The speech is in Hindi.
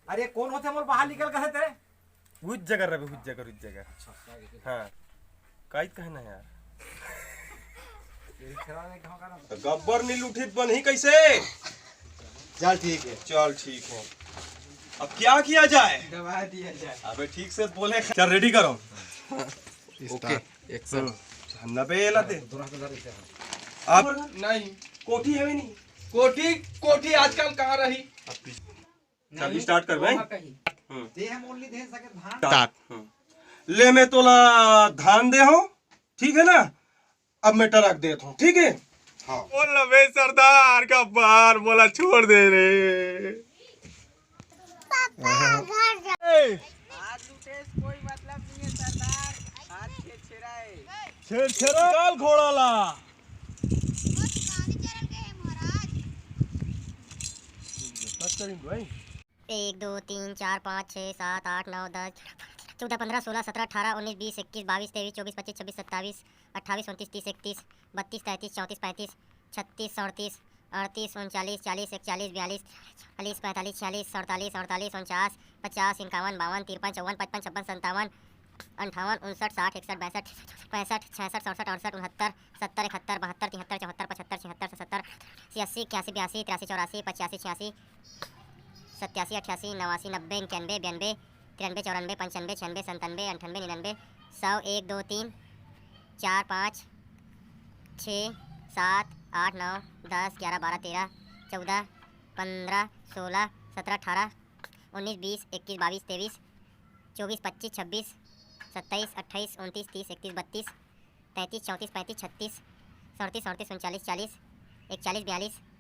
अरे कौन होते मोर बाहर निकल गए थे? हुज जगह रहे, हुज जगह। हाँ काइत कहना यार गब्बर नील उठित बन ही कैसे? चल ठीक है। चल ठीक है। अब क्या किया जाए? दबा दिया जाए। अबे ठीक से बोले। चल रेडी करो। Okay action. नबे लाते अब नहीं कोठी है भी नहीं। कोठी आजकल कहाँ रही? चल स्टार्ट कर भाई। दे हम ओनली दे सके धान। स्टार्ट। ले मैं तोला धान दे हो, ठीक है ना? अब मैं टरक देता हूँ, ठीक है? हाँ बोल ना बे सरदार का बार बोला छोड़ दे रे। कोई मतलब नहीं है सरदार, हाथ छेड़ा है। छेड़ काल घोड़ा ला। भाई 1 2 3 4 5 6 7 8 9 10 14 15 16 17 18 19 20 21 22 23 24 25 26 27 28 29 30 31 32 33 34 35 36 37 38 39 40 41 42 43 45 46 47 48 49 50 51 52 53 54 55 56 57 58 59 60 61 62 65 66 67 68 69 70 71 72 73 74 75 76 77 80 81 82 83 84 85 87 88 89 90 91 92 93 94 95 96 97 98 99 100 1 2 3 4 5 6 7 8 9 10 11 12 13 14 15 16 17 18 19 20 21 22 23 24 25 26 27 28 29 30 31 32 33 34 35 36 37 38 39 40 41 42